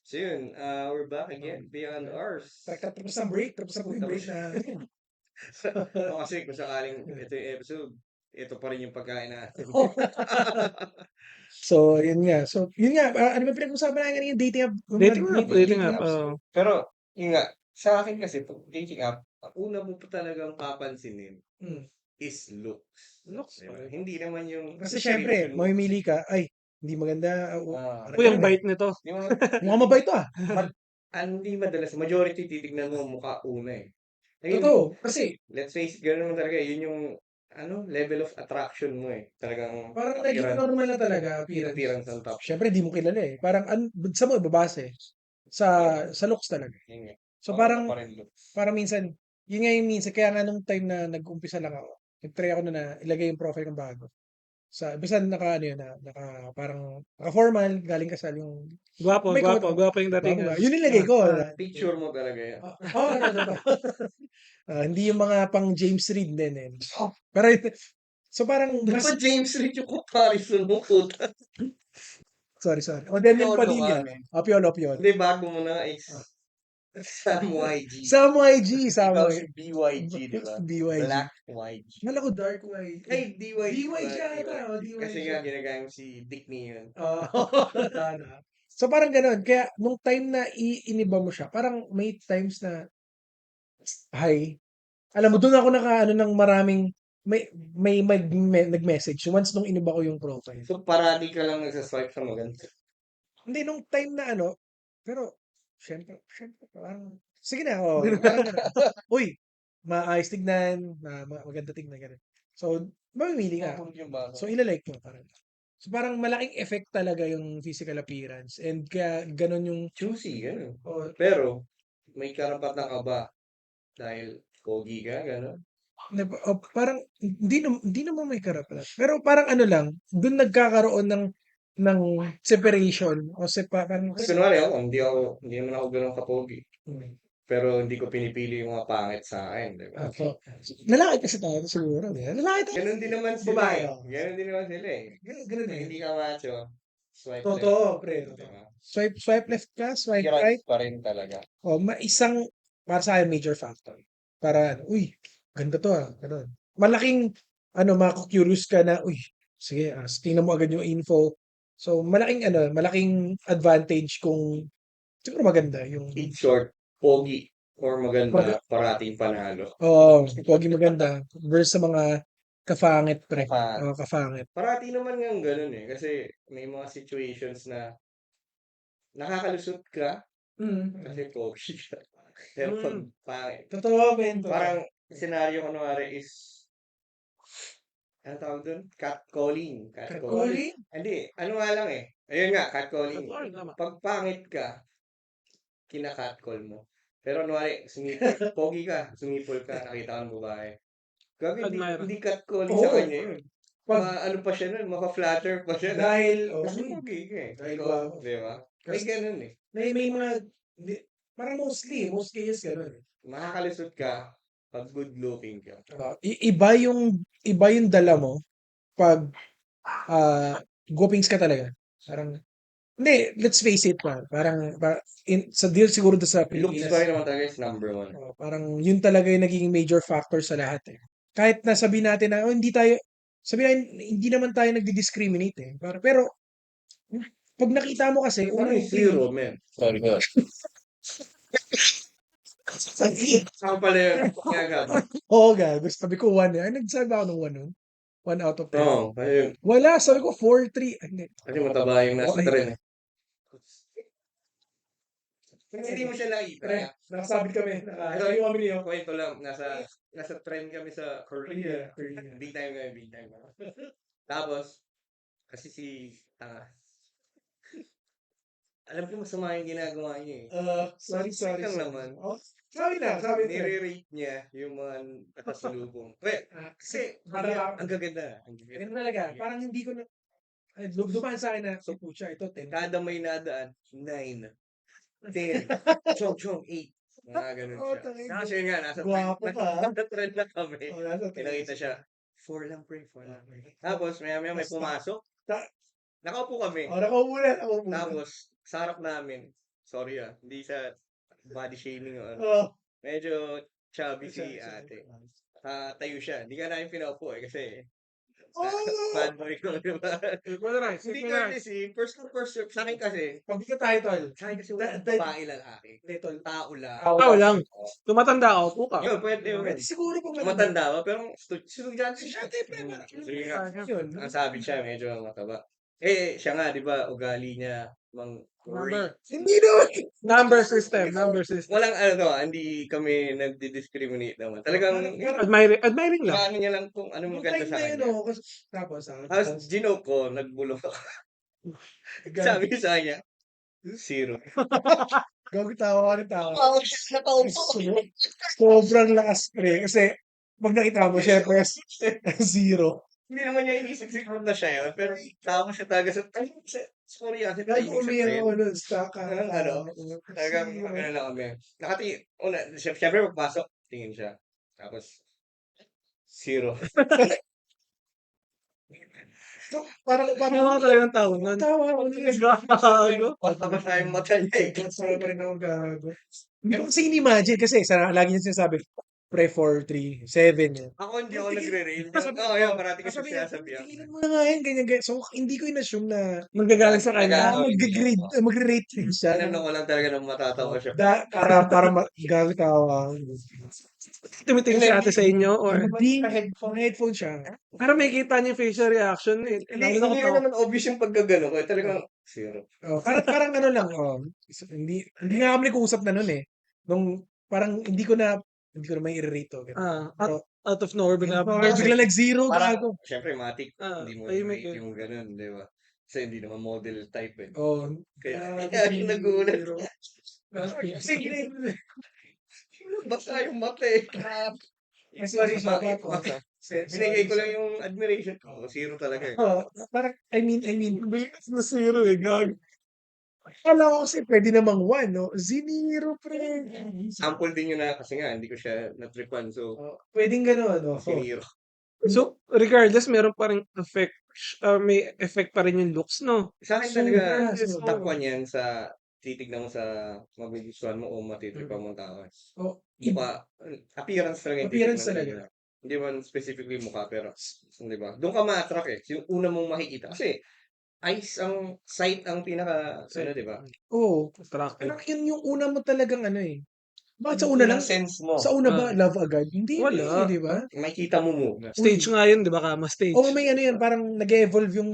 So yun, we're back again beyond ours. Tapos ang break, tapos ang break Tapos, na. kasi kung sakaling ito yung episode, ito pa rin yung pagkain natin. So, yun nga. So, yun nga. Ano ba pinag-usapan natin kanina? Dating app. Yung mga Dating app. apps. Pero, yun nga, sa akin kasi, pag dating app, ang una mo pa talagang papansinin Hmm. is looks. Looks, Diba? okay. Hindi naman yung Kasi syempre, description mo. mamimili ka, ay, hindi maganda. Ah. Uy, ang bait nito. Di mo, Mukhang mabait to ah. hindi madalas, majority titignan mo mukha una eh. Ngayon, Totoo. Kasi, let's face it, gano'n naman talaga. Yun yung level of attraction mo eh. Talagang parang naging normal na talaga appearance on top. Syempre, di mo kilala eh. Parang, sa mo ibabase? Sa looks talaga. Yun nga. So, Parang pa rin look. parang minsan, yun nga yung minsan, kaya nga nung time na nag-umpisa lang ako, nag-try ako na ilagay yung profile ng bago. Basta naka, ano yun, parang, naka-formal, galing kasal yung, Gwapo may yung Gwapo datingan. ba? Yun nilagay ko. Picture mo talaga yan. Hindi yung mga pang James Reid din eh. Pero, so parang, Dapat James Reid yung comparison mo, puta. sorry. O, Daniel Piolo Padilla. ka, man. Piolo. Hindi, bago mo na is Sam YG. Sam YG. Ikaw si BYG, di ba? BYG. Black YG. Mala ko dark YG. Ay, DYG. DYG ba? ata. Kasi nga, ginagamit mo si Dick Neon. So parang gano'n. Kaya nung time na iniba mo siya, parang may times na, hi. Alam mo, doon ako naka-ano ng maraming, may nag-message once nung iniba ko yung profile. So, parati ka lang nagsaswipe sa maganda. Hindi, nung time na ano, pero, syempre, parang, sige na, parang gano'n. Uy, maayos tignan, maganda tignan, gano'n. So, mamimili ka. Yung ba? So, ilalike mo, parang. So, parang malaking effect talaga yung physical appearance. And kaya, gano'n yung, Choosy, gano'n. oh, Pero, may karapatan ka ba? Dahil pogi ka, gano'n? parang, hindi naman may karapatan. Pero parang ano lang, doon nagkakaroon ng separation. O parang, Kasi kunwari ako, hindi naman ako gano'n kapogi. Hmm. Pero hindi ko pinipili yung mga pangit sa akin, di ba? So, lalaki kasi tayo siguro. Lalaki tayo. Ganun din naman sila Babae, eh. oh. Ganun din naman sila eh. Ganun Pag eh. hindi ka macho, swipe left. Totoo, pre. Di ba? Swipe left ka, swipe Kirans right. pa rin talaga. O, para sa akin, major factor. Para, uy, ganda to ah. Ganun. Malaking, mako-curious ka na, uy, sige, tingnan mo agad yung info. So, malaking advantage kung, siguro maganda yung, In short, pogi or maganda, parating panalo. pogi maganda versus sa mga kafangit, pre. Kafangit. Kafangit. Parati naman nga ganun eh. Kasi may mga situations na nakakalusot ka kasi pogi ka. Pero pag pangit. Totoo, Ben. Parang senaryo kunwari is ano tawag doon? Catcalling. Catcalling? Hindi, ano nga lang eh. Ayun nga, catcalling. Tama. Pag pangit ka, kina-catcall mo. Pero kunwari, sumipol, pogi ka, sumipol ka, nakita ka ng babae. Gabi, Admire. hindi catcalling sa kanya yun. Ano pa siya nun, maka-flatter pa siya. Kasi pogi ka eh. Dahil Ikaw, gwapo. di ba? May ganun eh. May mga, parang most cases gano'n eh. Makakalusot ka pag good looking ka. Iba yung dala mo pag gupings ka talaga. Parang, hindi, let's face it, parang sa deal siguro sa Looks Pilipinas, pa rin naman talaga is number one. parang yun talaga yung naging major factor sa lahat eh. Kahit na sabihin natin na, hindi naman tayo nagdi-discriminate eh. Pero, pag nakita mo kasi, Ano yung zero, man? Sorry, God. Saan pala yun? Ginagawa. Oo, gago. Sabi ko 1 eh. Ay, nagsabi ako ng 1 nun. 1 out of 10. Oo, ayun. Wala, sabi ko 4-3. Kasi mataba yung nasa Okay. trend eh. Hindi mo siya nakita. Nakasabit kami. Ito yung kami niyo. Kwento lang. Nasa trend kami sa Korea. Big time kami, big time. Tapos, kasi alam ko masama yung ginagawa niya eh. Sorry. Lang naman. Sabi na. Nire-rate niya yung mga nakasalubong. Kasi, Parang- ang gaganda. Ang gaganda. Ganun talaga. Parang hindi ko na, dumaan sa akin na, so, pucha, ito 10. Kada may nadaan, 9, 10, chong, 8. Mga ganun Oo, siya. tangin Kasi mo. yun nga, nasa trend, Gwapo ka, ah. nasa trend na kami. Oo, nasa May nakita trend. siya, 4 lang pre, 4 lang. Okay. Tapos maya-maya may Basta. pumasok. Ta- Nakaupo kami. Nakaupo na, nakaupo na. Tapos sa harap namin, sorry hindi sa body shaming o ano. Oo. Medyo chubby si Siya. ate. Tayo siya. Hindi ka namin pinaupo kasi Oh! bad boy ko, di ba? Equalize, Hindi equalize. courtesy, first come first serve. Sa akin kasi, Pagka tayo, tol. walang babae lalaki. Hindi, tol. Tao lang. Tao lang. Oo. Tumatanda ako, puka. Yun, pwede yun. Pwede siguro kung Matanda ba? Pero estudyante siya. Estudyante, pre, Sige nga. yun. Ang sabi siya, medyo mataba. Siya nga, di ba, ugali niya, mang Number. Hindi naman. Number system. Walang hindi kami nagdi-discriminate naman. Talagang, Admiring lang. inaano niya lang kung ano Nung maganda time sa na yun, kanya. kasi, tapos, Tapos, ginoke ko, nagbulong ako. Sabi ko sa kanya, 0. Gago tawa ka ng tawa. Tumawag siya, nakaupo. Sobrang lakas, pre. Kasi, pag nakita mo, syempre, 0. Hindi naman niya inisip siguro na siya yun. Pero tama siya talaga sa sorry kasi Gago tahimik sa umiyak trend. ako nun, stuck ka. Talagang ano lang kami. Siyempre magpasok, tingin siya. Tapos, 0. So, parang Ano ka talagang tao nun? tawa ako nun. Gago. Patama sa yung mata niya. Sabi pa rin ako gago. Hindi ko kasi in-imagine kasi lagi niya sinasabi, pre 4, 3, 7 yan. Ako hindi ako nagre-rail. Sabi Oo, yan, parati kasi sabi niya, sinasabi ako. tigilan mo na nga yan, ganyan, ganyan. So, hindi ko in-assume na Magagaling sa kanya. magre-rate rin siya. Inano ko lang talaga nang matatawa siya. Para gago tawa. Tumitingin si ate sa inyo or Hindi, headphone siya. pero may kita niyo yung facial reaction eh. Hindi Lalo na rin naman obvious yung pagkagano ko. Talagang 0. Parang ano lang, hindi nga kami nag-uusap na nun eh. Nung parang hindi ko na may i-rate to. out of nowhere bigla. Bigla nag-0, gago. Parang, syempre, matik, hindi mo tahimik i-rate eh. yung ganun, di ba? Kasi hindi naman model type eh. Oh, Kaya nagulat. Sige. Basta yung mata eh. Sorry, Binigay ko lang yung admiration ko. 0 talaga eh. Parang, I mean, Bigas na zero eh, gag. alam ko kasi pwede namang 1, no? 0, pre. Sample din yun na kasi nga, hindi ko siya natripan. So, Pwedeng gano'n, no? 0. So, regardless, meron pa rin effect, may effect pa rin yung looks, no? Sa akin talaga, Sobra. top 1 yan sa titignan mo sa magugustuhan mo o matitripan mong tao. Mukha, appearance talaga yung Appearance titignan mo. Hindi man specifically mukha, pero, di ba? Doon ka ma-attract eh. Yung una mong makikita. Kasi, sight ang pinaka, di ba? Oo. Attractive. Pero yun yung una mo talagang bakit sa una lang? Sense mo. Sa una ba, love agad? Hindi, Wala. di ba? Makikita mo muna. Stage nga yun, di ba? Kama stage. Oo, may yan, parang nag-evolve yung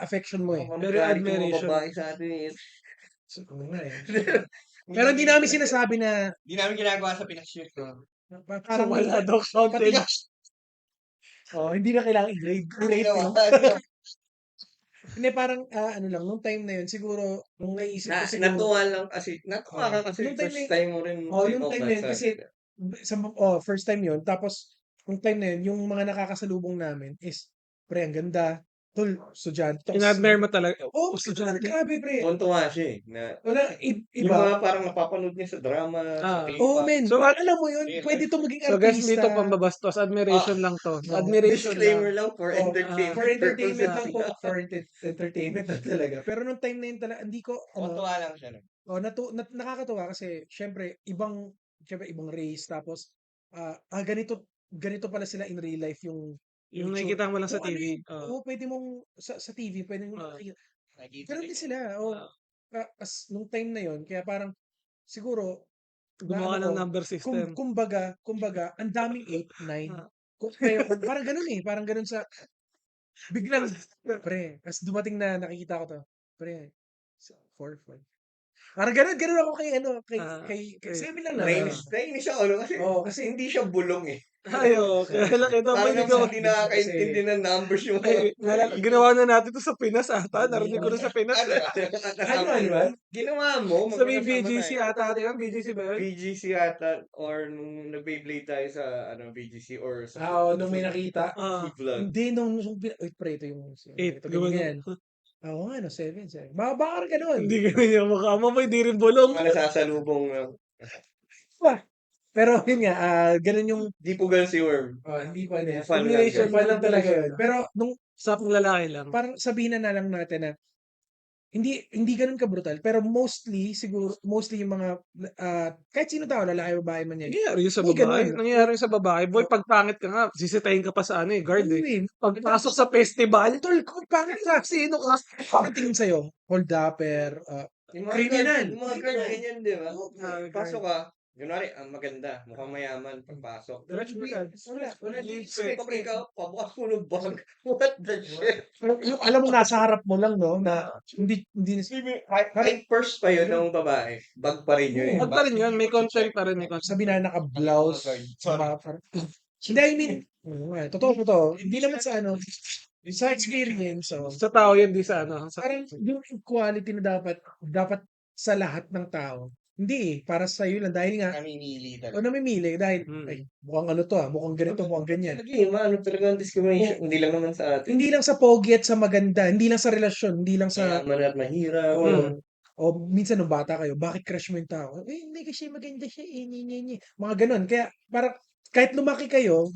affection mo eh. Pero admiration. Babae sa atin eh. Pero hindi namin sinasabi na Hindi namin ginagawa sa Pinas-shoot. parang Wala daw counted. hindi na kailangan i-grade. Hindi, parang, ano lang, nung time na yun, siguro, nung naisip ko siguro. Natuwa ka kasi Nung time first na- time mo rin. Yung time na yun, kasi, first time yun, tapos, nung time na yun, yung mga nakakasalubong namin is, pre, ang ganda, tol, estudyante. In-admire mo talaga. Oo, grabe, pre. Tuntua siya eh. Wala, Yung iba. mga parang napapanood niya sa drama, sa Oo, K-pop. men. So, Alam mo yun, pwede to maging So guys, artista. dito pambabastos. Admiration lang to. Admiration Disclaimer lang. lang for entertainment. For entertainment lang po. purposes. For entertainment lang talaga. Pero nung time na yun talaga, hindi ko, Tuntua lang siya. nakakatuwa kasi, syempre, ibang race, tapos, ganito pala sila in real life yung nakikita mo lang sa Kung ano TV. Oo, pwede mong, sa TV, pwede mong makikita. Ganun din sila, as nung time na yun, kaya parang, siguro, Gumawa ng number system. kumbaga, ang daming 8, 9. Parang ganun eh, parang ganun sa, biglang, pre, as dumating na nakikita ko to, pre, 4, 5. Parang ganun ako kay sabi lang naman. Nainis ako, kasi hindi siya bulong eh. Ayo, kaya nakita mo Parang hindi naman ko. hindi nakakaintindi ng numbers yung Ginawa na natin to sa Pinas ata. Narinig ko na sa Pinas. Ano? Ginawa mo? Sa may BGC ata. Yan, BGC ba yun? BGC ata, or nung nag-Beyblade tayo sa BGC or sa Nung may nakita. food vlog. Hindi, pre, ito yung 8, ganyan. Oo nga, 7. Baka ganun. Hindi ganun yung mukha mo. Hindi rin bulong. Mga nasasalubong pa. Pero yun nga, ganun yung Di pugal si Worm. hindi pa din. Fun lang Simulation, yun. fun lang talaga yun. Pero nung Sa lalaki lang. parang sabihin na lang natin na hindi gano'n ka-brutal, pero mostly yung mga, kahit sino tao, lalaki, babae man yan, Nangyayari yun sa may babae. gano'n. Nangyayari yun sa babae. Boy, pag pangit ka nga, sisitahin ka pa sa ano eh, guard Ano eh. eh, Pagpasok sa festival, tol, kung pangit ka, sino ka? Pagtingin sa'yo, hold-upper, Yung mga criminal. Yung mga guard, ganyan, di ba? Oo, Pasok ka. Kunwari, ang maganda. Mukhang mayaman. Pagpasok. diretso na yan. Wala din Respect. Pag ikaw, pabukas mo ng bag. What the shit? Alam mo, nasa harap mo lang, no, na hindi Kahit first pa yun ng babae, bag pa rin yun eh. Wag pa rin yun, may consent pa rin. May consent. sabi na naka-blouse. Hindi, I mean, totoo. Hindi naman sa ano, sa experience, Sa tao yun, di sa ano. Sa, parang yung equality na dapat sa lahat ng tao. Hindi eh, para sa iyo lang dahil nga Namimili o namimili dahil Mm. ay mukhang ano to mukhang ganito, mukhang ganyan. Lagi, maano talaga ang discrimination. Hindi lang naman sa atin. Hindi lang sa pogi at sa maganda, hindi lang sa relasyon, hindi lang sa Mayaman at mahirap. o, o minsan nung bata kayo, bakit crush mo yung tao? Eh, hindi kasi maganda siya, mga ganun. Kaya parang kahit lumaki kayo,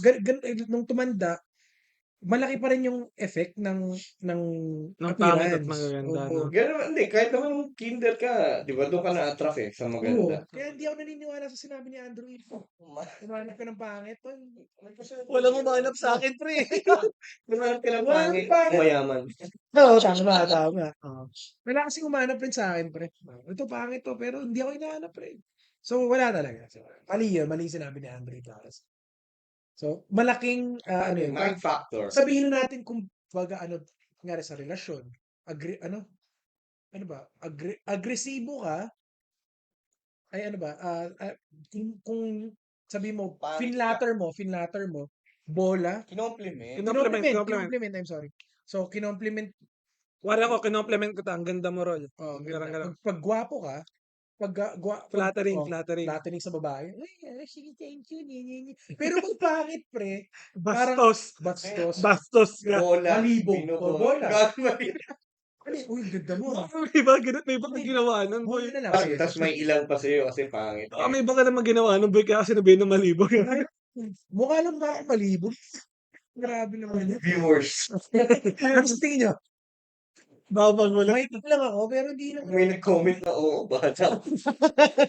nung tumanda, malaki pa rin yung effect ng ng pangit at appearance. magaganda. Oo. No? Ganun, hindi. Kahit naman nung kinder ka, di ba, doon ka na-attract eh, sa Oo. maganda. Kaya hindi ako naniniwala sa sinabi ni Andrew. Humanap ka ng pangit. Tol. Walang umanap sa akin, pre. Lumanap ka ng Walang pangit, pangit. mayaman. Oo, tama. Wala kasing umanap rin sa akin, pre. Ito pangit to, pero hindi ako hinahanap, pre. So, wala talaga. So, mali yun. Mali yung sinabi ni Andrew Claras. So, malaking, ano yun, Malaking factor. sabihin natin kung baga, nangyari sa relasyon, agresibo ka, ay ano ba, kung sabi mo, Pangit finlatter mo, bola, Kinompliment. kinomplement, I'm sorry. So, kinomplement, Wala ko, kinompliment ko ta. Ang ganda mo, Rol. ganda. Pag gwapo ka, Flattering. flattering sa babae, ay, sige, thank you, pero pag pangit, pre, parang, Bastos. bastos, Bola. malibog, Binubo. bola. Malibog. Uy, ganda mo. May iba, ganun, may iba kang ginawa nun, Bola boy. na lang. Tapos may ilang pa sa'yo kasi pangit. May iba ka naman ginawa nun, boy, kaya sinabihin ng malibog. Mukha lang ba ako malibog? Grabe naman yun. Viewers. Ano sa tingin nyo? Babag mo lang. May tip lang ako, pero hindi lang. May nag-comment na, oo, bata.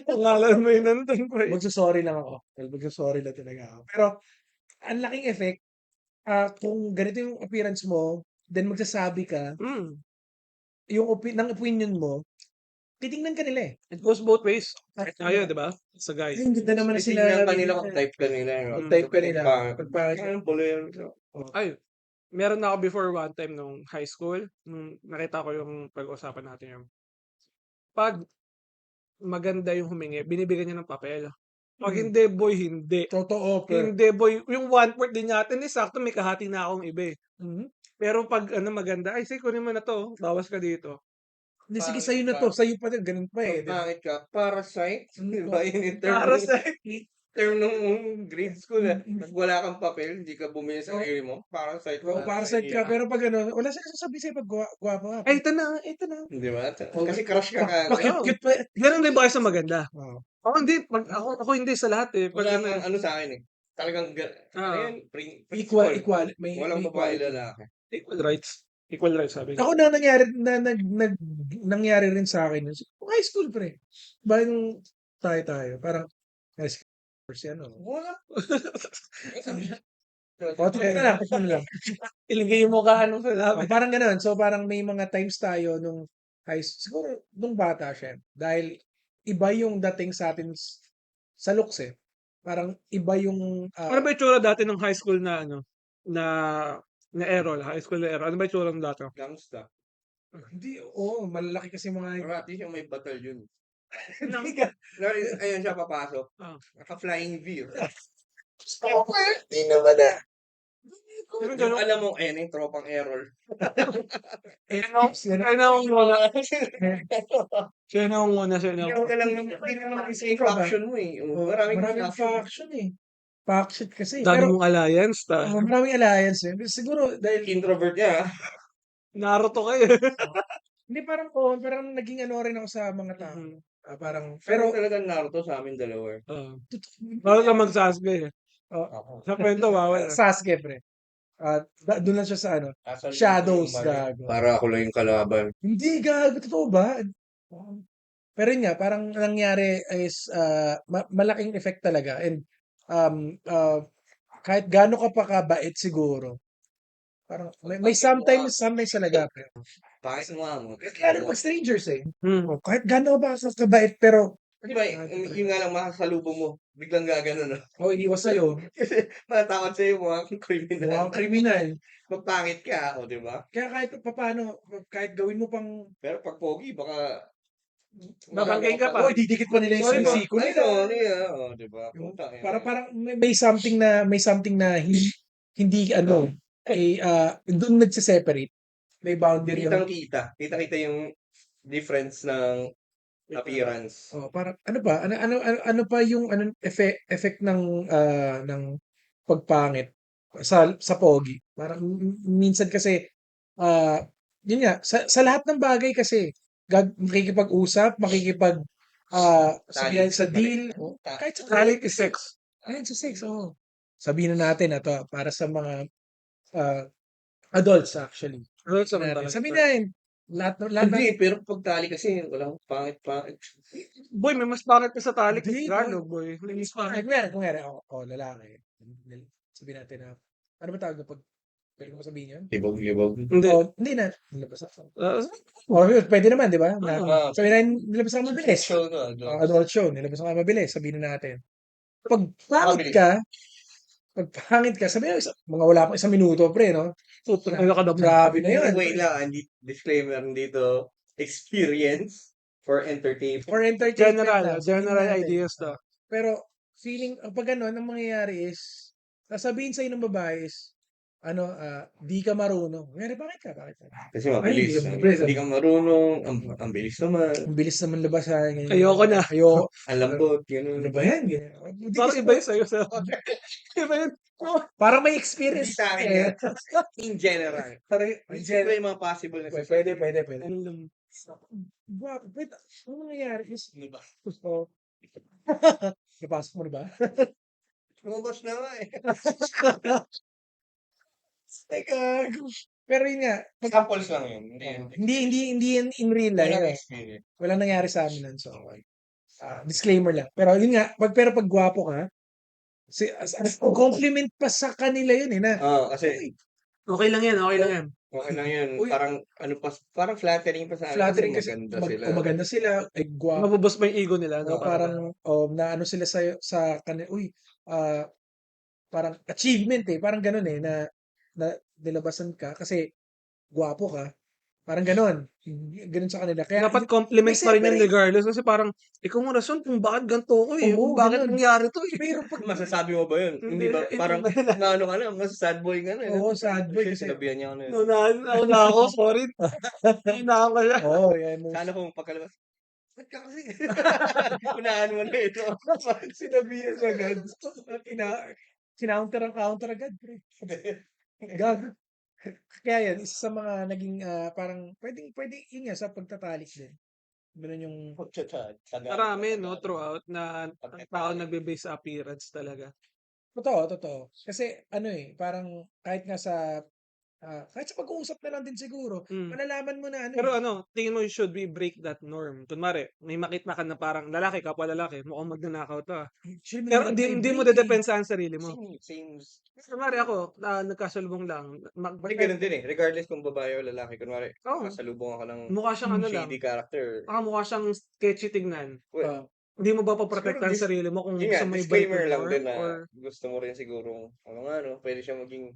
Pangalan mo yun nandun, boy. Magsasorry lang ako. Magsasorry lang talaga ako. Pero, ang laking effect, kung ganito yung appearance mo, then magsasabi ka, yung opinion mo, titingnan ka nila eh. It goes both ways. Tayo, di ba? Sa guys. Ay, hindi na naman na Titignan sila. ka nila kung type ka nila. Kung type ka nila. Pangit. Pag pangit. Ano pala yun? Ay, meron na ako before one time nung high school. Nung nakita ko yung pag-usapan natin yung pag maganda yung humingi, binibigyan niya ng papel. Pag hindi, boy, hindi. Totoo, Hindi, boy. Yung 1/4 din natin, sakto may kahati na akong iba eh. Pero pag maganda, ay, sige, kunin mo na to. Bawas ka dito. Hindi, sige, sa'yo na to. Sa'yo pa din. Ganun pa eh. Pag pangit ka, parasite. Di ba yun yung term? Term nung grade school. Pag wala kang papel, hindi ka bumili sa sarili mo, parasite Oo, parasite ka. Pero pag wala sila sasabi sa'yo pag gwapo ka. Ay, ito na. Di ba? Kasi crush ka ka. Cute pa. Ganun din ba kayo sa maganda? Oo. Ako hindi. Ako hindi sa lahat eh. Pag Wala kang ano sa akin eh. Talagang, ano yan? Equal. Walang may babae equality. lalaki. equal rights. Equal rights, sabi ko. Ako nangyari rin sa akin. High school, pre. Ba yung tayo. Parang, high school. Ano. Wala. Tignan lang. Ilagay mo ka anong sinabi. Parang gano'n. So, parang may mga times tayo nung siguro nung bata siya. Dahil iba yung dating sa atin sa looks eh. Parang iba yung Ano ba yung tsura dati ng high school na na Errol? High school na Errol. Ano ba yung tsura ng dati? Gangsta. hindi, malalaki kasi mga Pero at least yung may batalyon. hindi ka. Ayun siya papasok. Ah. Naka-flying V. Hindi naman na. Pero Yung gano'n. alam mo, ayun yung tropang error. Ay, naong muna. Siya naong muna. Hindi ka lang, hindi naman isa yung faction mo eh. Maraming faction eh. Faction kasi. Dami Pero mong alliance. maraming alliance eh. Siguro dahil introvert niya. Naruto kayo. hindi parang naging ano rin ako sa mga tao. Parang Pero pero talagang Naruto sa amin dalawa. Oo. Bawal ka mag-Sasuke, eh. Oo. Sa kwento bawal, ah. Sasuke pre. Dun lang siya sa ano, Asal ko Shadows yung gago. para ako lang yung kalaban. Hindi gago, totoo ba? Pero yun nga, parang nangyari is malaking effect talaga and kahit gaano ka pa kabait siguro, parang may sometimes talaga pre. Bakit mo mo? Lalo pag strangers eh. Hmm. Kahit gaano ka pa kabait pero Di ba, yung nga lang makasalubong mo, biglang gagano no? iwas sa'yo, Kasi matatakot sa'yo mukhang kriminal. mukhang kriminal. Magpangit ka, o di ba? Kaya kahit papaano, kahit gawin mo pang Pero pag pogi, baka Babanggain ka pa. didikit pa nila yung Sorry po. sinisiko Ay, nila. sorry o di ba? Yung Puta, eh. parang may something na hindi ano doon nagse-separate. May boundary yung Kitang-kita yung difference ng appearance. parang ano pa yung effect ng pagpangit sa pogi. Parang minsan kasi ah yun nga sa lahat ng bagay kasi makikipag-usap, sabihan sa deal, kahit sa Talent is sex. ayun sa sex, oo. Sabihin na natin na 'to para sa mga ah, adults actually. Rules naman Natin. talaga. Sabihin natin lahat Hindi, pero pag tali kasi, walang pangit-pangit. Boy, may mas pangit ka sa talik Hindi, Tagalog, boy. May mas pangit. Kunyari, lalaki. Sabihin natin na, ano ba tawag na pwede mo sabihin yun? Libog-libog. Hindi. Hindi na, nilabas ako. Ah, Yun, pwede naman, di ba? Sabihin natin, nilabas ako mabilis. Show no, Adult show, nilabas ako mabilis, sabihin na natin. Pag pangit ka, sabihin na, mga wala pa 1 minuto, pre, no? ano ka daw? Grabe na yun. Wait lang, disclaimer dito, experience for entertainment. For entertainment lang, sabihin General natin. ideas to. Pero, pag ganun, ang mangyayari is, sasabihin sa'yo ng babae is, di ka marunong. Ngayon, bakit ka? Kasi mabilis. Ay, hindi, Hindi ka marunong, ang bilis naman. Ang bilis naman labasan. Ayoko na. Ang lambot, Ano ba yan? Hindi Parang kasi iba yun sa'yo. Iba yun. parang may Hindi experience. sa akin yan. In general. In Isip ko yung mga possible na Pwede. Guwapo. Wait, ano nangyayari is, Ano ba? gusto, napasok mo na ba? Lumabas na nga eh. Teka, pero yun nga, Samples lang yun. hindi yan in real Walang life. experience. Walang nangyari sa amin nun. So, disclaimer lang. Pero yun nga, pero pag gwapo ka, compliment pa sa kanila yun eh, na, Kasi Okay lang yan, okay lang yan. okay lang yun. Uy. Parang flattering pa sa akin. flattering kasi, maganda sila. maganda sila, gwapo. Mabubos pa yung ego nila. No? Parang, naano sila sa kanila, parang achievement eh, parang ganun eh, na nilabasan ka kasi gwapo ka, parang ganun. Ganun sa kanila. Kaya, dapat compliment may pa rin yan separate. regardless. Kasi parang, ikaw mo rason kung bakit ganito ako eh. Oo, Kung bakit ganun. nangyari to eh. Pero pag, Masasabi mo ba yun? Hindi ba? Hindi Parang, ba yun? naano ka na, mas sad boy ka na. Oo, sad boy kasi- Sinabihan niya ako na yun. Nauna ako, sorry. Nauna ko siya. oo, yan. Sana kung pagkalabas, ba't ka kasi? Unahan mo na ito. Sinabihan siya agad. Counter agad, pre. Gago. Kaya yan, isa sa mga naging parang pwede yun nga sa pagtatalik din. Ganun yung Marami, no, throughout na ang tao nagbe-base sa appearance talaga. totoo. Kasi parang kahit sa pag-uusap na lang din siguro, Mm. malalaman mo na Pero tingin mo should we break that norm? Kunwari, may makita ka na parang lalaki, kapwa lalaki, mukhang magnanakaw to. actually, Pero mahirap hindi mo i-break dedepensahan ang sarili mo. Same. Kunwari ako, nagkasalubong lang. Hindi ganun din eh. Regardless kung babae o lalaki. Kunwari, Oo. nakasalubong ako ng Mukha siyang ano lang. shady character. Mukha siyang sketchy tignan. Well, Hindi mo ba paprotektahan Siguro ang sarili mo kung yun nga, gusto mo disclaimer i-break lang your din norm? na Or gusto mo rin sigurong, pwede siya maging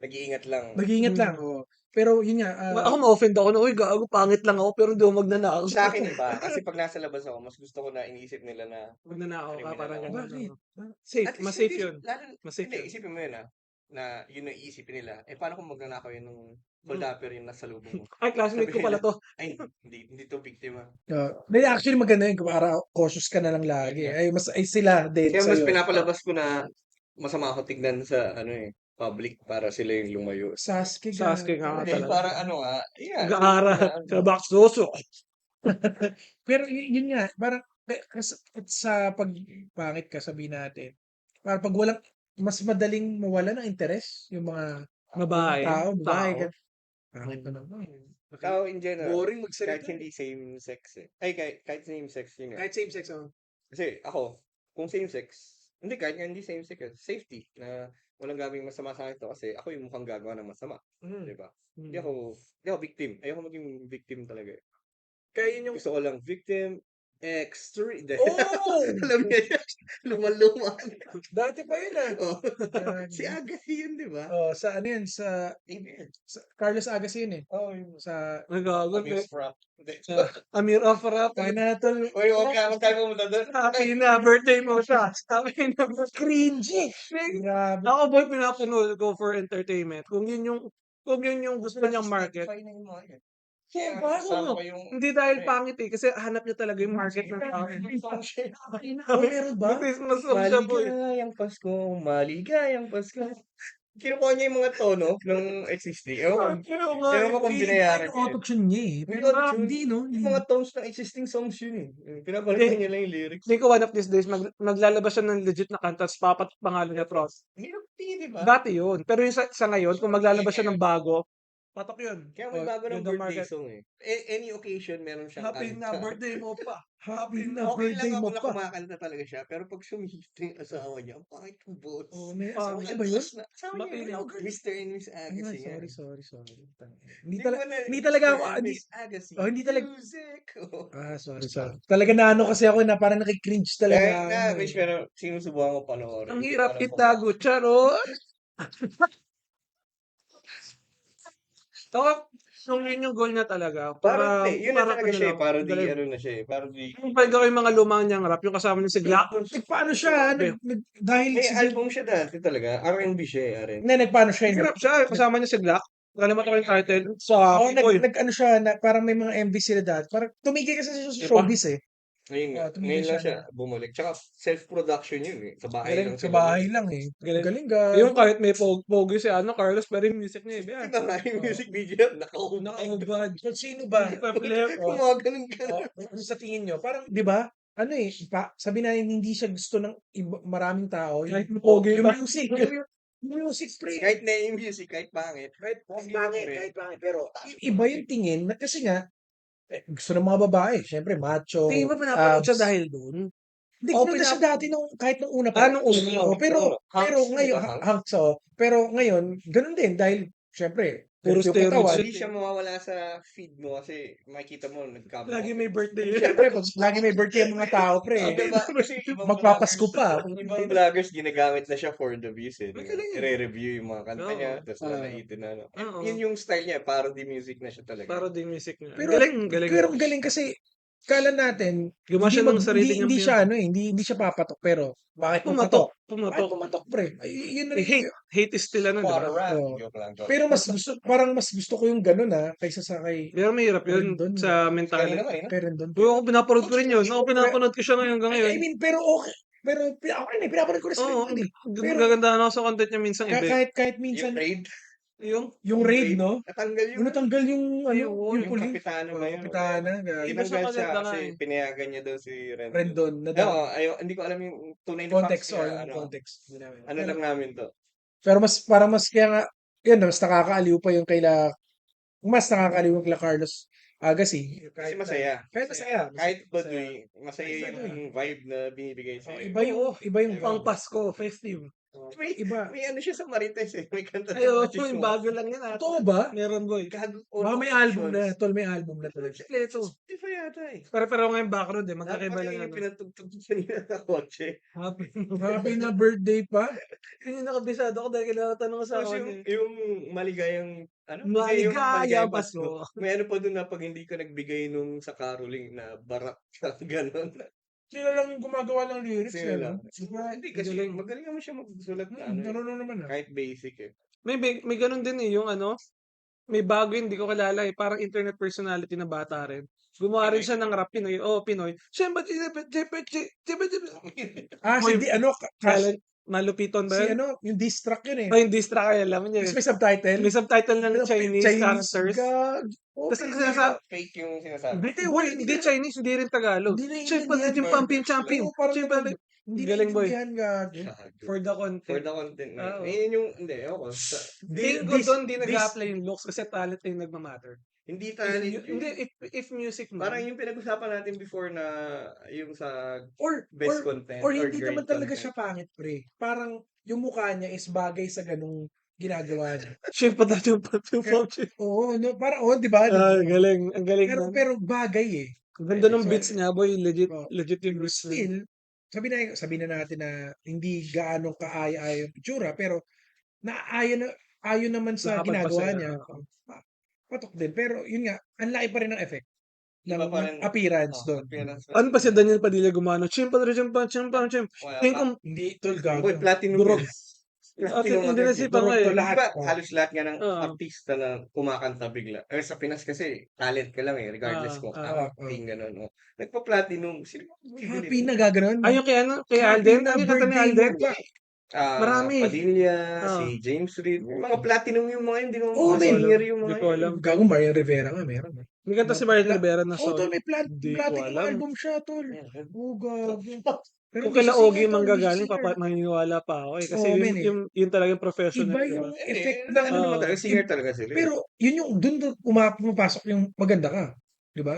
nag-iingat lang. Mag-iingat lang, oo. Pero yun nga, ako ma-offend ako na, uy, gago, pangit lang ako, pero hindi ako magnanakaw. Sa akin iba, kasi pag nasa labas ako, mas gusto ko na iniisip nila na Magnanakaw ka, Criminal parang ako. gano'n. bakit? Safe, At mas least safe yun. Mas safe Hindi, yun. isipin mo yun na yun ang iisipin nila. Paano kung magnanakaw yun nung holdapper yung nasa lubong mo? Ay, classmate ko pala to. Ay, hindi to biktima. Actually maganda yun, para cautious ka na lang lagi. Yeah. Ay sila din Kaya mas sa'yo. pinapalabas ko na masama ako tignan sa public para sila yung lumayo. Sasuke Sasuke nga gago. talaga. Para yeah. Nag-aaral. Sa baksoso. Pero yun nga, parang sa pagpangit ka sabihin natin, parang 'pag walang mas madaling mawalan ng interes yung mga tao, babae, Tao. pangit na naman. Tao in general, Boring kahit magsalita. hindi same sex eh. Ay, kahit same sex yun nga. Kahit same sex, oh. Kasi ako, kung same sex, hindi kahit nga hindi same sex, safety na walang gagawing masama sa akin to kasi ako yung mukhang gagawa ng masama, Mm. 'di ba? Hindi ako victim. Ayoko maging victim talaga eh. Kaya yun yung Gusto ko lang victim, extreme. Oh! Alam niya siya, luma-luma. Dati pa yun, Oh. Grabe. Si Agassi yun, 'di ba? Oh, sa ano yun, sa Carlos Agassi yun, eh. Oh, yun. Sa Nagago. Amir Frap. Amir Afrap. kaya na tol. Uy, huwag tayo pumunta doon. Happy na birthday mo siya. Happy na birthday. Cringy. Grabe. Ako boy, pinapanood ko for entertainment. Kung yun yung gusto niyang market. Spotify na yung mga yan. Siyempre, Kasama ko yung Hindi dahil pangit eh. Kasi hanap niya talaga yung market ng tao. Oh, meron ba? Mas siya boy. Maligayang Pasko, maligayang Pasko. Kinukuha niya yung mga tono ng existing. Ewan ko kung binayaran niya. Auto-tune niya, eh. May Pero auto-tune. hindi, no? Yung mga tones ng existing songs yun eh. Pinapalitan niya lang yung lyrics. Hindi ko one of these days, maglalabas siya ng legit na kanta, tapos papatok pangalan niya Frost. Hindi na di ba? Dati yun. Pero yung sa ngayon, kung maglalabas siya ng bago, patok yun. Kaya may bago ng yun ang birthday market. song eh. Any occasion meron siyang Happy na kanta. birthday mo pa. Happy na Okay birthday lang mo ako na pa. kumakanta talaga siya, pero pag sumihito yung asawa niya, ang pangit ng boss. Oh, may Ah, asawa niya ba yun? Asawa niya, Mapili. hello, Mr. and Miss Ay, Agassi. yan. sorry. Hindi Hindi talaga, mo na- hindi talaga ako, Mr. and hindi, Miss Agassi. oh, hindi talaga- Music. Oh. sorry. Talaga na ano kasi ako na parang nakikringe talaga. Kahit na, ako, Miss, pero sinusubukan ko panoorin. Ang Hindi hirap ko alam itago, charot. Ako, kung yun yung goal niya talaga, Parang, para, yun na talaga siya eh. Parang di, galing. ano na siya eh. Parang di, Yung pwede ko yung mga lumang niyang rap, yung kasama niya si Glock. Nagpaano siya? Dahil may si album siya dati talaga. R&B siya eh, R&B. nagpaano siya? Hirap siya, kasama niya si Glock. Nakalimutan ko yung title. Sa Oh, Boy. nag-ano siya, parang may mga MV sila dati. Parang tumigil kasi siya sa showbiz eh. Ngayon nga. tumigil Ngayon lang siya siya bumalik. Tsaka self-production yun eh. Sa bahay lang Sa sila. bahay lang eh. Galing. Galing ka. Yung kahit may pogi si Carlos, pero yung music niya, iba. Diba nga yung music video? Nakaubad. Nakaubad. Sino ba? Mga ganun. Ano sa tingin nyo? Parang, di ba? Ano eh, sabi na hindi siya gusto ng maraming tao. Kahit pogi yung ba? music. Yung music, pre. Kahit na yung music, kahit pangit. Kahit pangit. Pero iba yung tingin. Kasi nga, gusto ng mga babae. Siyempre, macho. Tingin mo pinapanood siya abs. dahil doon? Hindi ko na siya dati kahit nung una pa. Nung una. Oh, pero ngayon, hunks, pero ngayon, ganun din dahil syempre, Puro yung steroids katawan. Hindi siya mawawala sa feed mo kasi makikita mo nagkama. Lagi may birthday yun. Syempre, pag lagi may birthday ang mga tao, pre. Diba? Kasi ibang Magpapasko pa. Ibang vloggers ginagamit na siya for the views eh. Magaling yun. I-review yung mga kanta Oo. niya, tapos lalaitin na. Oo. Yun yung style niya, parody music na siya talaga. Parody music niya. Pero, galing. pero galing kasi, kala natin, Gumawa siya ng sarili niyang hindi film. siya, hindi siya papatok, pero, bakit pumatok? Bakit pumatok, pre? Ay, yun rin. Hate is still ano, Para diba? rap. Oo. Joke lang. Pero parang mas gusto ko yung ganun kaysa sa kay Pero mahirap yun Doon. sa Kaya mentality. naman eh. Karen doon. Ako pinapanood ko rin yun. Ako pinapanood ko siya hanggang ngayon. I mean, pero okay. Pero okay na, pinapanood ko na sa Oo, Karen. Pero- gagandahan ako sa content niya minsan. Kahit Yung minsan, raid. yung raid, no? Natanggal yung Natanggal yung, Yung yung pulis. kapitana na yun. Kapitana. Iba siya Tinanggal siya maganda kasi nga eh. pinayagan niya daw si Rendon. Rendon. Oo, hindi ko alam yung tunay na Context, facts kaya, yung context. ano lang namin to. Pero parang mas kaya nga, yun, mas nakakaaliw pa yung mas nakakaaliw yung kila Carlos Agassi. Kasi masaya. Kahit masaya. Kahit baduy, masaya Kahit baduy. yung vibe na binibigay Oh, sa'yo. iba yung Pang Pasko, festive. Iba. May ano siya sa Marites eh. May kanta Ayo, sa yung bago lang yan. Totoo ba? Meron boy. Baka may album na. Tol, may album na talaga. Ito. Di ba yata eh? Pero ngayon background eh. Magkakaiba lang Yung ano. pinatugtog kanina sa kotse. Happy. Happy na birthday pa. Yun yung nakabisado ko dahil kailangan tanong sa Tapos akin eh. yung maligayang, ano? Maligayang Pasko. May ano pa dun na pag hindi ka nagbigay nung sa caroling na barak ka, gano'n. Sila lang yung gumagawa ng lyrics. Sila eh, lang. no? Hindi kasi Magaling. magaling naman siya magsulat na ano. Marunong naman Kahit basic eh. May ganun din eh. Yung ano, may bago hindi ko kilala eh. Parang internet personality na bata rin. Gumawa rin siya ng rap Pinoy. Pinoy. Siyempre, malupiton ba si yun? yung diss track yun eh. Yung diss track, alam niya. Tapos may subtitle. May subtitle na ng Chinese characters. God. Tas ang Hindi sinasa fake yung sinasabi. hindi Chinese, hindi rin Tagalog. Hindi Champion, naiintindihan. champion. Oo, parang Champion. ganun. Hindi Galing, boy. naiintindihan, gago. Gago. For the For content. the content na Oo. yun. Yung, hindi, ako. Tingin ko doon di nag-a-apply yung looks kasi talent yung nagmamatter. Hindi If, talent hindi, yun. if music Parang man, yung pinag-usapan natin before na yung sa Or best content or or hindi great naman talaga content. siya pangit, pre. Parang yung mukha niya is bagay sa ganung ginagawa niya. shape pa tayo Oo, no, parang, di ba? galing. Ang galing Pero, nun. pero bagay eh. Ang ganda ng So, beats niya, boy. Legit, Oh. legit yung beats niya. Still, sabi na natin na hindi gaano kaaya-aya yung itsura, pero ayon naman sa ginagawa Nakapagpasaya, niya. oo. Patok din. Pero yun nga, ang laki pa rin ng effect ng, Iba pa ng rin. appearance doon. Appearance. Ano pa si Daniel Padilla gumano? Chimpa. Wala Tingin pa. ko, Hindi, tol, gago. Boy, platinum Durog. yun. Platinum hindi agad na si yun. pa nga Durog to eh. lahat. Diba, halos lahat nga ng Oo. artista na kumakanta bigla. Eh, sa Pinas kasi, talent ka lang eh, regardless kung acting, gano'n. Oh. Nagpa-platinum. Sino ba Happy na gaganon. Ay, yung kay Happy Alden? na Ano yung kanta ni birthday mo Alden? pa. Marami. Padilla, Ah. si James Reid. Mga platinum yung mga yun. Hindi naman Oo, mga men. singer yung Hindi mga ko yun. alam. Gago, Marian Rivera nga, meron. May kanta si Marian Rivera na Oo, tol, may Hindi ko platinum alam. album siya, tol. Oo, gago. Pero Kung hindi kila siya Ogie singer, tol, manggagaling, hindi siya singer. maniniwala pa ako eh. Kasi Oo, yun, men, eh. yun talagang professional. Iba diba? yung effect Hindi, ng... ano naman talaga, singer talaga sila. Pero yun yung dun pumapasok yung maganda ka. Di ba?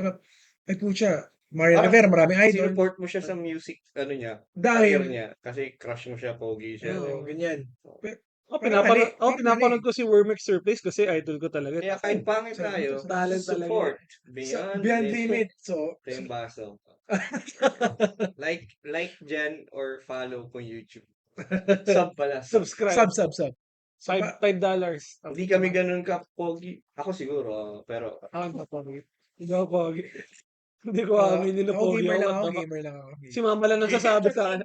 Ay putya, Marian Parang Rivera, maraming idol. sinuport mo siya sa music, ano niya, Dahil, career niya. Kasi crush mo siya, pogi siya. oo, ganyan. Ako, pinapanood ko si Wormex Surface kasi idol ko talaga. Kaya kahit pangit tayo, Talent talaga. support. Beyond Beyond limit. So, Ito yung baso. Like dyan or follow ko YouTube. Sub pala. Subscribe. sub. $5. Hindi kami ganun ka pogi. Ako siguro, pero Ako pogi. Ikaw pogi. Hindi ko aminin na ako pogi gamer lang ako. ako, gamer lang ako. Si mama lang nagsasabi sa akin.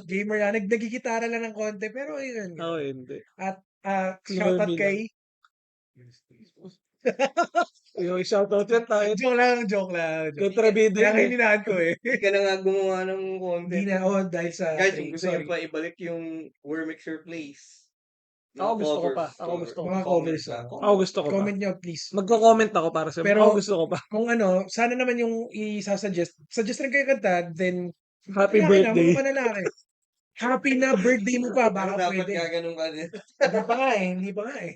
Gamer yan, nagigitara lang ng konti, pero ayun. Ako hindi. At shoutout kay... Yung shoutout yan tayo. Joke lang. Kontrabida Kaya yun eh. hininahan ko eh. hindi ka na nga gumawa ng Hindi content. na, dahil sa... Guys, kung gusto sorry. niyo pa ibalik yung Wormixer Place. Ako gusto ko pa. Ako gusto ko. Mga covers lang. Ako gusto ko pa. Comment nyo, please. Magko-comment ako para sa Pero- ako gusto ko pa. Kung ano, sana naman yung suggest rin kayo kanta, then Happy lalaki na, birthday. mga panlalaki. Happy na birthday mo pa, Baka baka dapat pwede. gaganon ka din. Hindi pa nga eh.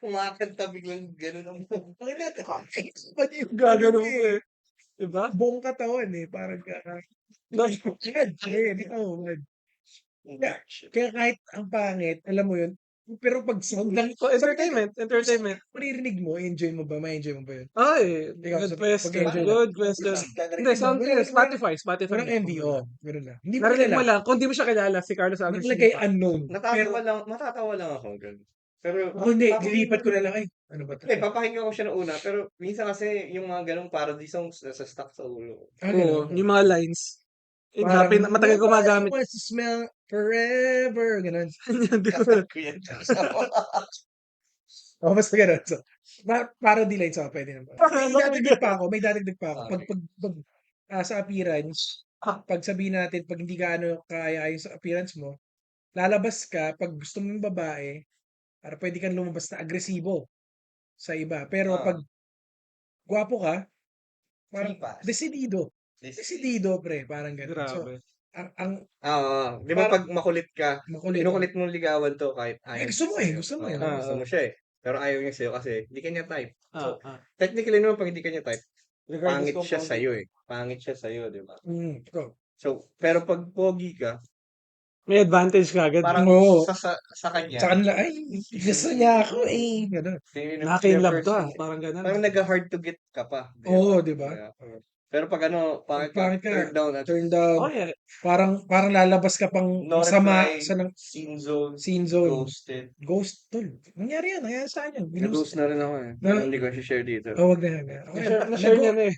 Kumakanta biglang ganun ang Bakit natin? Pati yung Gagano ko eh. Diba? buong katawan eh, parang kaya kahit ang pangit, alam mo yun, pero pag sound lang, Entertainment. maririnig mo, ma-enjoy mo ba yun? Ay, Ikaw, good sa- question. pag-enjoy Good question. Hindi, soundtrack. Spotify. Walang MVO, gano'n lang. Hindi mo Narinig mo kilala. lang. Kung di mo siya kilala, si Carlos Alvarez. Nakalagay unknown. Pero matatawa lang ako ganun. Pero ako hindi, lilipat ko na lang, ay, ano ba ito? papakinggan ko siya ng una, pero minsan kasi yung mga ganung parody songs nasa stuck sa ulo. Oo, yung mga lines. Parang, Matagal ko magamit. Nobody wants to smell forever, gano'n. Hindi ko Kasal ko yan. Oh, basta gano'n. So, parody lines ako, pwede naman. May dadagdag pa ako. Sa appearance, pag sabihin natin, pag hindi gaano kaya sa appearance mo, lalabas ka, pag gusto mo yung babae, para pwede kang lumabas na agresibo sa iba. Pero pag gwapo ka, parang decidido. Decidido, pre. Parang gano'n. So, Grabe. Di ba pag makulit ka, makulit. kinukulit mong ligawan to kahit ayaw. Gusto mo eh, gusto mo eh. Gusto mo siya eh. Pero ayaw niya sa'yo kasi hindi kanya type. So, Ah. technically naman pag hindi kanya type, Regardless pangit kung siya pogi. sa'yo eh. Pangit siya sa'yo, di ba? Go. So, pero pag pogi ka, May advantage ka agad. parang Oo. sa kanya, Sa kanila, ay, gusto niya ako eh. Gano'n. Naka-inlove to Parang ganun. Parang nag-hard to get ka pa. Oo, di ba? Pero pag pangit ka, Pangit ka, turn down at turn down. Oh, yeah. Parang lalabas ka pang no masama reply, sa scene zone, scene zone. ghosted. Ghost, tol. Nangyari sa akin yan. Nag-ghost na rin ako eh. Na- Hindi ko share dito. Oh, wag na. Na-share niya na eh.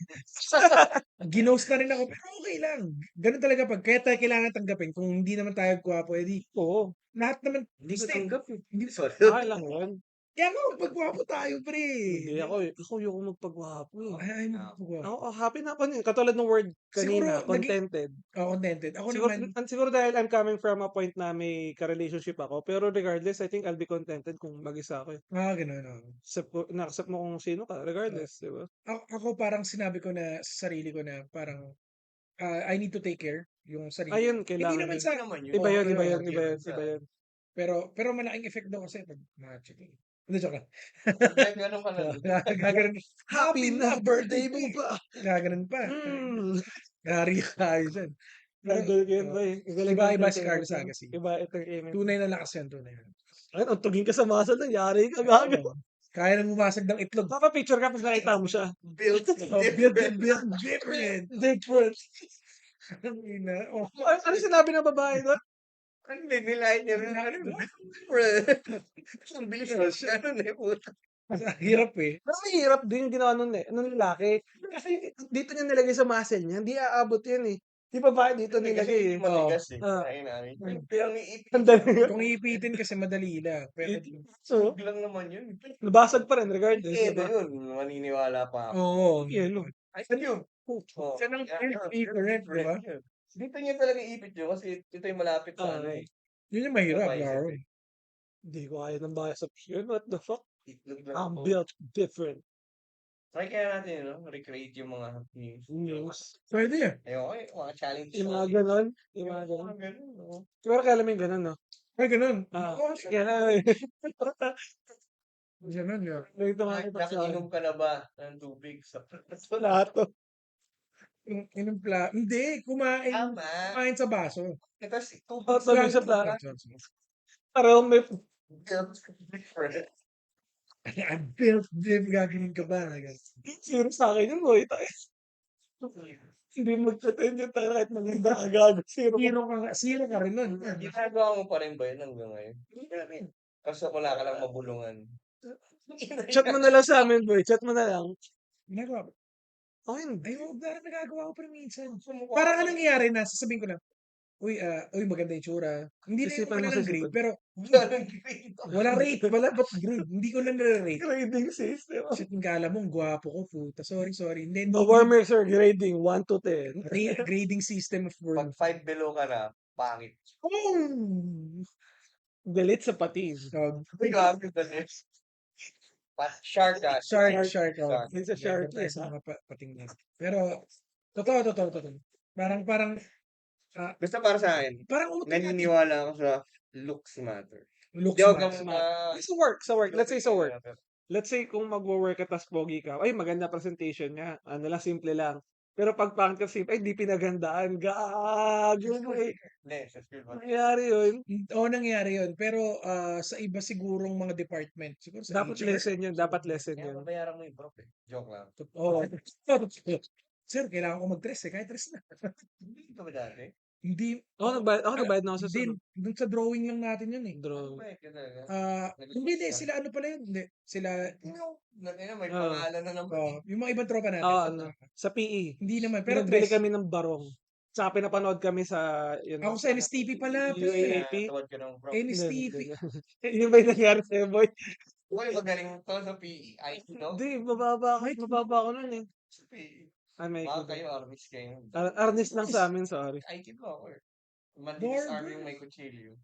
Ginost na rin ako, pero okay lang. Ganun talaga kaya tayo kailangan tanggapin. Kung hindi naman tayo gwapo, edi Oo. lahat naman, Hindi ko Stay. tanggap eh. Hindi, Sorry. Okay lang yun. Kaya nga magpagwapo tayo, pre. Hindi ako eh. Ako ayoko magpagwapo eh. Ay, magpagwapo. Ako happy na ako nun. Katulad ng word kanina, Siguro, contented. contented. Ako Siguro, naman, siguro dahil I'm coming from a point na may ka-relationship ako. Pero regardless, I think I'll be contented kung mag-isa ako eh. ganun. Na-accept mo kung sino ka, regardless, di ba? Ako parang sinabi ko na sa sarili ko na parang I need to take care yung sarili. Ayun, Hindi kailangan naman yun. sa naman yun. Iba yun, Oo, iba oo, yun, iba yun, iba yun. pero malaking effect daw kasi pag ma-check. Hindi, joke lang. Gano'n ka na. Gaganon. Happy na birthday mo pa! Gaganon pa. Mm. Yari tayo dyan. Pero, Idol ko yun ba eh. iba si Carlos Agassi. Iba entertainment. Tunay na lakas yan, tunay. Ayun, ang tugin ka sa muscle na, yari ka, gago. Oo. Kaya nang bumasag ng itlog. Papa-picture ka pag nakita mo siya. Built Build different. different. Different. Ang ina. Oh. Ano sinabi ng babae doon? Ano nilait niya rin. Different. Ang bilis na siya. Ano na puta. Hirap eh. Mas mahirap din yung ginawa nun eh. Nung lalaki. Kasi dito niya nilagay sa muscle niya, hindi aabot yan eh. Di babae dito nilagay eh. Matigas eh. Ah. Ayun na. Pero ang iipit. Ang dami. Kung iipitin kasi madali lang. Pero, So, lang naman yun. nabasag pa rin regardless. Eh, Diba? yun. Maniniwala pa ako. oo. Yun. Ay, yun. Oh, Siya nang different, di ba? Dito niya talaga ipit yun kasi ito yung malapit sa ano eh. Yun yung mahirap, Sa bicep laro. eh. Hindi ko kaya ng bias of yun. What the fuck? Itlog lang I'm ako. built different. Try kaya natin, no? Recreate yung mga news. News. Pwede eh. Ayoko eh, mga challenge. Yung mga ganon. Yung mga ganon. Mga ganun, no? Pero kaya alam mo yung ganon, no? Ay, ganun. Kaya Ganun yun. Nakiinom ka na ba ng tubig sa plato. Hindi, kumain. Tama. Kumain sa baso. Kasi Oh, tubig sabi sa plato. Sorry. Parang may different. I'm built diff. Gagawin ka ba? zero sa akin yun, boy. Hindi mag-pretend yun tayo kahit maganda ka gago. Zero ka rin nun. Ginagawa mo pa rin ba yun hanggang ngayon? Hindi ka rin. Kaso wala ka lang mabulungan. Chat mo na lang sa amin, boy. Chat mo na lang. Ginagawa ko. Oh, hindi. Ay, nagagawa ko pa rin minsan. Parang anong nangyayari na, sasabihin ko lang, uy, maganda yung tsura. Hindi na yung Isipan mo wala sa ng grade, isipan. pero wala rate. Wala ba't grade? Hindi ko lang nare-rate. Grading system. Shit, ang kala mo, ang gwapo ko, puta. Sorry. Hindi, The warmer, sir, grading 1 to 10. grading system of Pag word. 5 below ka na, pangit. Oh! Galit sa patin. Grabe ba this? Shark ka. Shark. It's a shark. Yes, mga patingin. Pero, totoo. Parang, Basta para sa akin, parang naniniwala ako sa looks matter. looks Di ako matter. ganun Sa work. Let's say sa work. Let's say kung magwo-work ka tas pogi ka, ay maganda presentation niya. Ano lang, simple lang. Pero pag pangit ka simple, ay di pinagandaan. Gago mo eh. Hindi, sa skill ba? Nangyari yun. Oo, nangyari yun. Pero sa iba sigurong mga department, siguro sa Dapat HR. lesson yun. Dapat lesson Kaya yun. mabayaran mo yung prof eh. Joke lang. Oo. Sir, kailangan ko mag-dress eh. Kahit dress na. Hindi ka ba dati? Hindi. Ako nagbayad na ako sa Hindi. sunod. Doon sa drawing lang natin yun eh. Draw. Bayad ka talaga. Hindi. Sila ano pala yun? Hindi. Sila, May pangalan na naman. yung mga ibang tropa natin. Ano, sa PE. Hindi naman. Pero Pinagbili dress. kami ng barong. Tsaka pinapanood kami sa, Ako sa NSTP pala. UAAP. Tawad ka ng prof. NSTP. Yun ba yung nangyari sa'yo, boy? Uy, magaling to sa PE. Ay, no? Hindi, mababa ako nun eh. Sa PE. Ay, may Baka kayo, armies kayo. Arnis lang sa amin, sorry. IT ko ako eh. Madilis Barber. army yung may kutsilyo.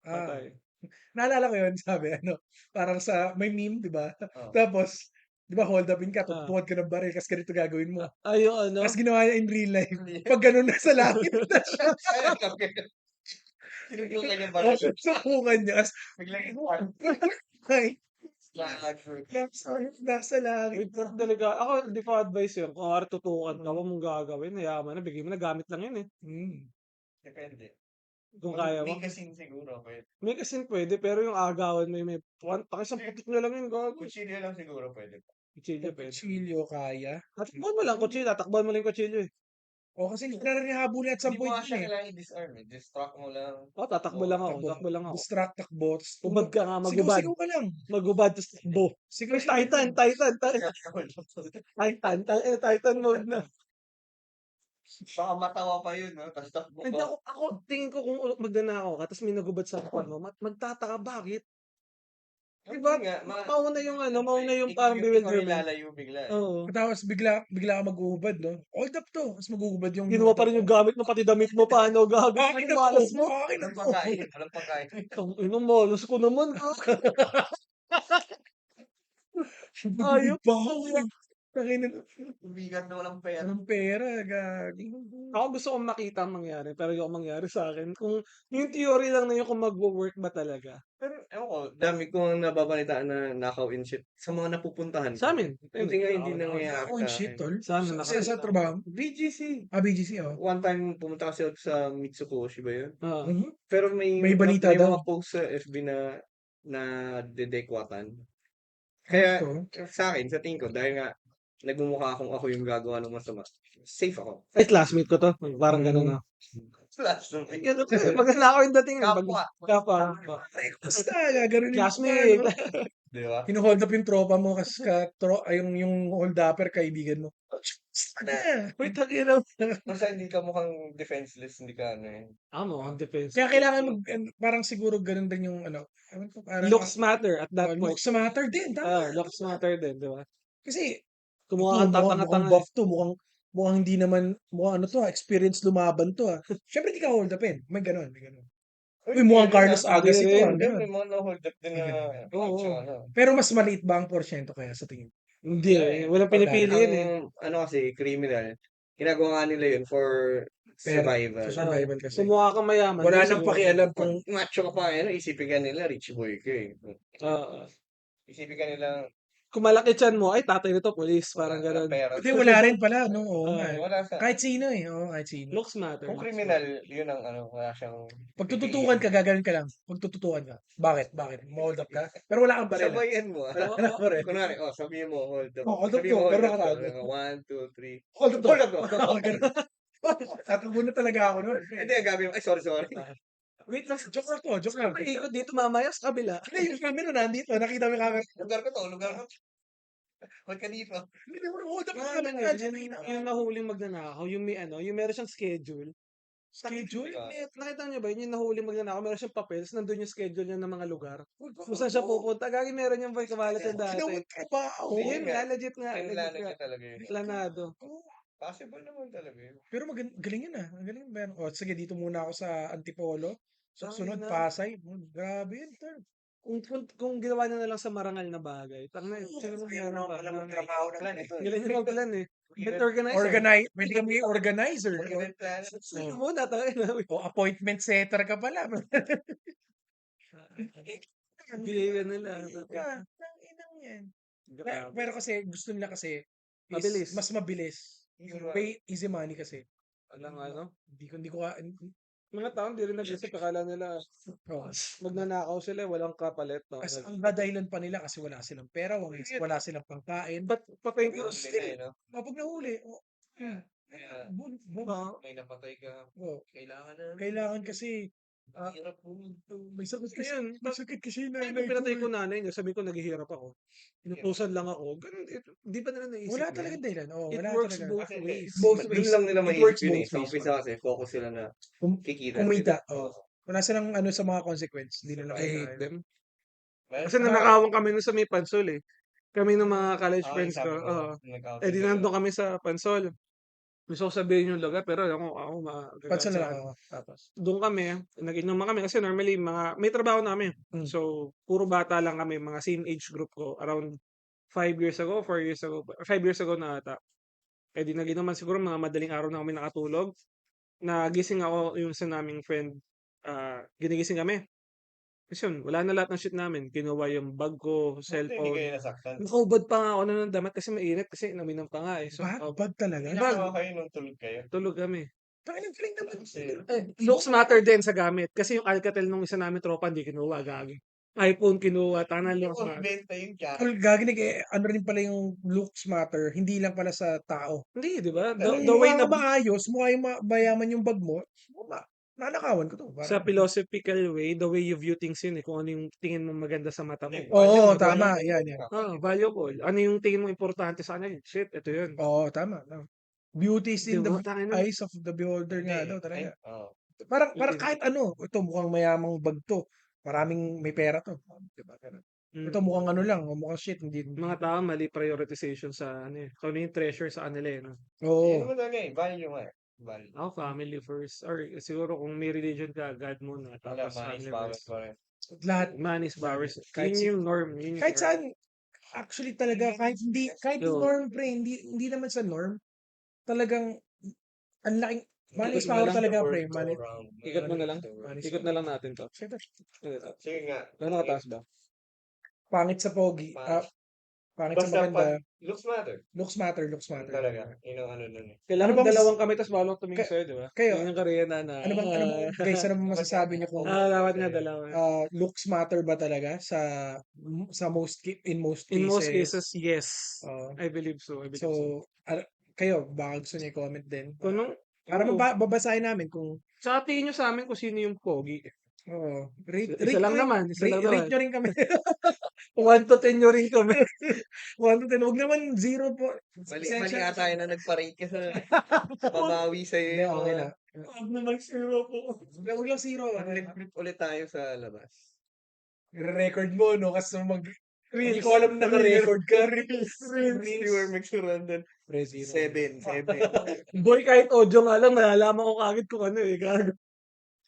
Patay. Naalala ko yun, sabi, parang may meme, di ba? Oh. Tapos, di ba, hold upin ka, tutuwad ka ng baril, kasi ganito gagawin mo. Ay, yung ano? Tapos ginawa niya in real life. Pag ganun na sa langit na siya. Sinugyo ka niya ba? Sukungan niya. As, Biglang ay, Sorry. nasa langit. Talaga, ako, hindi ko advice yun. Kung tutukan ka, huwag mong gagawin. Yaman na, bigay mo na, gamit lang yun eh. Depende. Kung kaya mo. May kasin siguro. Pwede. May kasi pwede, pero yung agawan may pakisang putik nyo lang yun, gago. Kutsilyo lang siguro pwede. Kutsilyo, pwede. Kutsilyo kaya. Tatakbuhan mo lang kutsilyo, tatakbuhan mo lang yung kutsilyo eh. O kasi hindi na rin habulin at some Hindi mo point nga siya yun eh. kailangan i-disarm eh. Distract mo lang. Tatakbo lang ako. Distract, takbo. Ubad ka nga, magubad. Sigaw ka lang. Magubad, tapos takbo. Sigaw. Titan mode na. Baka matawa pa yun, no? Tapos takbo Hindi ka. ako, tingin ko kung magdanakaw ka, tapos may nagubad sa kuwan mo, magtataka, bakit? Diba, Yun nga, mauna yung mauna yung ikaw parang bewilderment. ilalayo bigla eh. Oo. Tapos bigla ka maghuhubad, no? Hold up to. Tapos maghuhubad yung Kinuha pa rin yung gamit mo, pati damit mo pa, gago. Akin na Yung to. malas mo. Akin na Walang to. pagkain, walang pagkain. Ang malas ko naman. Ayop. Tangina. Bigat na walang pera. Anong pera, gagi. Ako gusto kong makita ang mangyari, pero yung mangyari sa akin. Kung yung theory lang na yun kung magwo-work ba talaga. Pero ewan ko, dami kong nababalitaan na knockout in shit sa mga napupuntahan Sa ko. amin. Hindi nga hindi nangyayari Ako sa shit, akin. tol. Sa amin, Sa trabaho. BGC. BGC, oh. One time pumunta kasi ako sa Mitsukoshi ba yun? Oo. Mhm. Pero may May balita may daw. mga post sa FB na dedekwatan. Kaya Gusto. sa akin, sa tingin ko, dahil nga nagmumukha akong ako yung gagawa ng masama, safe ako. Ay, classmate ko to. Parang gano'n na. Plus, Maganda ako yung dating. Kapwa. Kapwa. Basta, gaganon yung Classmate. Di ba? Hinuhold up yung tropa mo kasi yung hold upper kaibigan mo. Basta na. Uy, tagina. Basta hindi ka mukhang defenseless, hindi ka ano eh. Amo, ang defense. Kaya kailangan parang siguro ganun din yung ewan ko, parang Looks matter at that point. looks matter din, tama. Looks matter din, di ba? Kasi Kumuha kang mukhang tatanga-tanga. buff to, mukhang hindi naman, mukhang experience lumaban to Syempre di ka hold upin. May ganun. Uy, mukhang Carlos Agassi to rin. ganun. May mga na-hold up din na Oo. Pero mas maliit ba ang porsyento kaya sa tingin? Hindi walang pinipili yun eh. Ano kasi, criminal, ginagawa nga nila yun for survival. For survival kasi. Kumuha kang mayaman. Wala di nang siguro. pakialam Kung kung macho ka pa, isipin ka nila, rich boy ka eh. Oo. Isipin ka nila, Kung malaki chan mo, ay tatay nito, police. Parang gano'n. pera. hindi, wala rin pala, no? Oo nga. Wala sa, Kahit sino Oo, kahit sino. Looks matter. kung criminal, yun ang wala siyang Pagtututukan ka, gaganon ka lang. Pagtututukan ka. Bakit? Ma-hold up ka? Pero wala kang baril. sabayan mo. Wala kang baril. Kunwari, sabihin mo, hold up. Hold up Sabihin ko, mo, pero hold up. nakatago. 1, 2, 3. Hold up to. Hold up to. Ganun. Tatakbo na talaga ako nun. Hindi, ang gagawin mo, ay, sorry. Wait lang, joke lang to, joke lang. Ikot dito mamaya sa kabila. Hindi, yung camera nandito. Nakita mo yung camera. Lugar ko. Huwag ka dito. Hindi mo hold up Yung ka ano yung nahuling magnanakaw, yung meron siyang schedule. Schedule? Nakita niyo ba yung nahuling magnanakaw, meron siyang papels, nandun yung schedule niya ng mga lugar. Kung saan siya pupunta, gagi meron yung voice kawalat yung dati. Tinawag trabaho. Oo, yun nga, legit nga. Kailangan niya talaga yun. Planado. Possible naman talaga yun. Pero galing yun Magaling ba yan? Sige, dito muna ako sa Antipolo. So, sunod, na. Pasay. Grabe yun, tol. Kung ginawa niya na lang sa marangal na bagay. Tangna, galing niya mag-plan eh. Get organizer. Pwede ka may organizer. Sino muna, tangina. O appointment setter ka pala. Bigyan nila. Inang yan. Pero kasi, gusto nila kasi, Mabilis. mas mabilis. Pay easy money kasi. Alang ano? Hindi ko Mga tao, hindi rin nag-isip. Akala nila, magnanakaw sila, walang kapalit. No? Kasi ang dahilan pa nila kasi wala silang pera, wala silang pangkain. Patay ko. Pag nahuli, May napatay ka. kailangan kasi, Hirap po. may sakit kasi, Ayun, may sakit kasi na Nung pinatay ko nanay niya, sabi ko naghihirap ako. Inutusan lang ako. Ganun, di ba nila naisip wala yun? talagang dahilan. It wala works talaga. both ways. Doon lang nila It works maisip yun eh. both Sa ways, umpisa kasi, focus sila na kikita. Kumita. Wala silang sa mga consequence. Hindi nila I hate them. Kasi Kasi nanakawan kami nun sa may pansol eh. Kami ng mga college friends ko. Di nandun kami sa pansol. Gusto ko sabihin yung lugar, pero ako Pansan na lang ako. Tapos. doon kami, nag-inom kami kasi normally may trabaho namin. So, puro bata lang kami, mga same age group ko, around 5 years ago, 4 years ago, 5 years ago na ata. Di nag-inuman siguro mga madaling araw na kami nakatulog. Nagising ako yung sa naming friend, ginigising kami. Kasi yun, wala na lahat ng shit namin. Kinuha yung bag ko, Hindi cellphone. kayo nasaktan. Nakaubad pa nga ako na ng damit kasi mainit kasi naminom pa nga eh. So, Bag talaga. Nakawa kayo nung tulog kayo. tulog kami. Galing naman. Looks matter din sa gamit. Kasi yung Alcatel nung isa namin tropa, hindi kinuha, gagi. iPhone kinuha, tangan looks matter. Benta yung jacket. Gaginig ano rin pala yung looks matter, hindi lang pala sa tao. Hindi, di ba? Kung The way na maayos, mukha yung mayaman yung bag mo, nanakawan ko to. sa philosophical way, the way you view things yun eh. Kung ano yung tingin mo maganda sa mata mo. Oo, tama. Yan. Valuable. Ano yung tingin mo importante sa kanya? Shit, ito yun. Oo, tama. Beauty is in the Diba? Tangina. eyes of the beholder nga daw talaga. Oo. Parang kahit ano, ito mukhang mayamang bag to. Maraming may pera to. Diba? Ganun. Ito mukhang ano lang, mukhang shit, hindi. Mga tao mali prioritization sa ano eh. Kung ano yung treasure sa kanila eh. No? Yun Oo. naman talaga eh. Value nga eh. Value. Ako family first. Or siguro kung may religion ka, God muna. Wala, Tapos money is family power first. pa rin. Lahat. Man is powers. Kahit Yun yung norm. Yun yung Kahit norm. saan, actually talaga, kahit Yo. norm, pre, hindi naman sa norm. Talagang, ang laking, money is Ikot mo power na lang. talaga, World pre. go Money, round. Ikot mo na lang. money is Ikot na lang natin to. Sige, Sige nga. Gano'ng kataas ba? pangit sa pogi, pangit sa Basta maganda, pag looks matter. looks matter Yun talaga. Yun ang ano nun eh. Kailangan Ano ba mas- dalawang kamay tapos bawal tumingin Ka- sa'yo, di ba? kayo, Yun yung karena na. ano bang, guys, ano bang masasabi niyo kung Dapat nga dalawa. looks matter ba talaga sa in most In most cases? cases, yes. Oo. I believe so. I believe So, so. kayo, baka gusto niyo i-comment din. Kung nung, Para oo. babasahin namin kung Sa tingin nyo sa amin kung sino yung pogi. Isa lang naman. Isa lang rate naman. nyo rin kami. 1 to 10 nyo rin kami. 1 to 10. Huwag naman 0 po. Mali nga tayo na nagpa-rate ka sa pamawi sa'yo Hindi, yung okay mga lang. Huwag naman 0 po. Huwag lang 0. Mag-flip ulit tayo sa labas. Record mo, no? Kasi hindi Reels. ko alam na naka-record ka. Reels. You were mixed around then. Pre, 0. 7. Boy, kahit audio nga lang, malalaman ko kagad kung ano eh.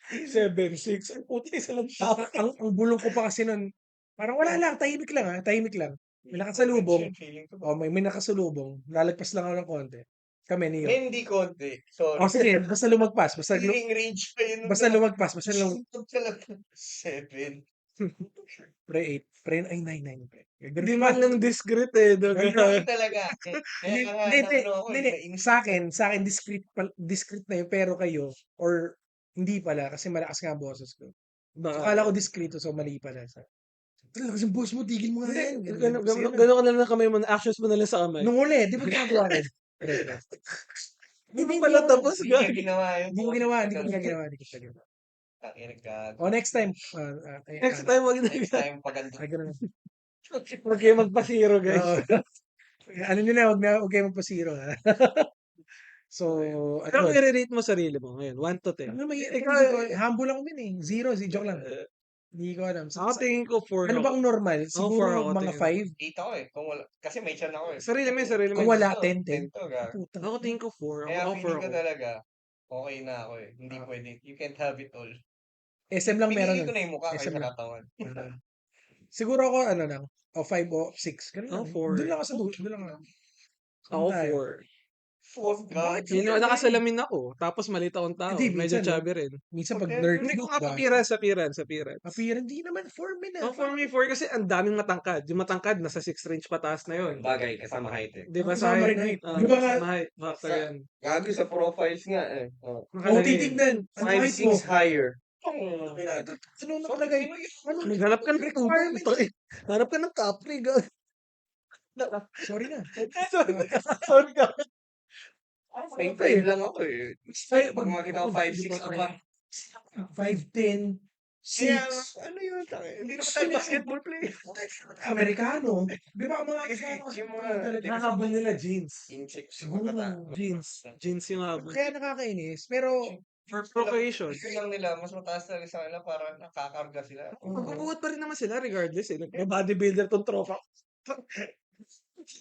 7, 6. Ay, puti, isa lang tao. Ang bulong ko pa kasi nun, parang wala lang, tahimik lang ha, tahimik lang. May nakasalubong. May nakasalubong. Lalagpas lang ako ng konti. Kami niyo. Hindi konti. Sorry. Sige, basta lumagpas. Feeling range pa yun. Basta lumagpas. Basta lumagpas. 7. Pre 8. Pre, ay 9. Pre. Hindi man lang discreet eh. Hindi talaga. Hindi. Sa akin, discreet na yun, pero kayo, or hindi pala, kasi malakas nga ang boses ko. So, akala ko discreto, so mali pala. Talaga kasi boss mo, tigil mo nga yan. Gano'n ka na lang kamay mo, actions mo na lang sa kamay. Nung uli, di ba ginagawa ko? Hindi pala tapos Hindi ko gag. ginawa yun. Hindi ko ginawa. O, next time. Next time, wag na. Next time, paganda. Ay, ganun. Huwag kayo magpasiro, guys. Oo. Ano nyo na, huwag kayo magpasiro. Ha? So, Pero ano, i-rate mo sarili mo ngayon, 1 to 10. humble ako min eh. 0, joke lang. Hindi ko alam. Ako tingin ko 4. Ano bang normal? Siguro ako, mga tingin 5? 8 ako eh. Kung wala, kasi may chan ako eh. Sarili mo. Kung wala, 10. Ako tingin ko 4. Kaya Ako 4 feeling ko ako. talaga, okay na ako eh. Hindi pwede. You can't have it all. SM lang meron. Pinili ko na yung mukha SM kaysa lang. katawan. Siguro ako, ano lang, o 5 o 6. Ganun lang. Ako 4. Doon lang ako sa dulo. Doon lang ako. Ako Tayo. 4. God. Yun yung nakasalamin ako. Tapos malit akong tao. Hindi, Medyo minsan, chubby rin. Minsan pag Okay. nerd Hindi ko ka, nga appearance. hindi naman 4 min Oh, for me, 4 kasi ang daming matangkad. Yung matangkad, nasa 6 range pataas na yun. Bagay kasama height eh. Di ba Kasama sa rin height. height? Di ba nga- Sa height. Factor yan. Gago sa profiles nga eh. O, titignan. Ano height mo? 5'6" higher. Ano nakalagay? Ano? Naghanap ka ng Requirements. Hanap ka ng Capri, gag. Sorry na. Sorry ka. 5'5" lang ako eh. Ay, Pag makita ko 5'6" ka ba? 5'10", 6. Kaya, ano yun? Hindi naman tayo basketball player. Amerikano. Di ba ang mga Yung mga Nakakabal nila jeans. inchik Siguro. Jeans yung habol. Kaya nakakainis. Pero, For occasion. Gusto lang nila, mas mataas talaga sa kanila para nakakarga sila. Magbubuhat pa rin naman sila regardless eh. Bodybuilder tong tropa.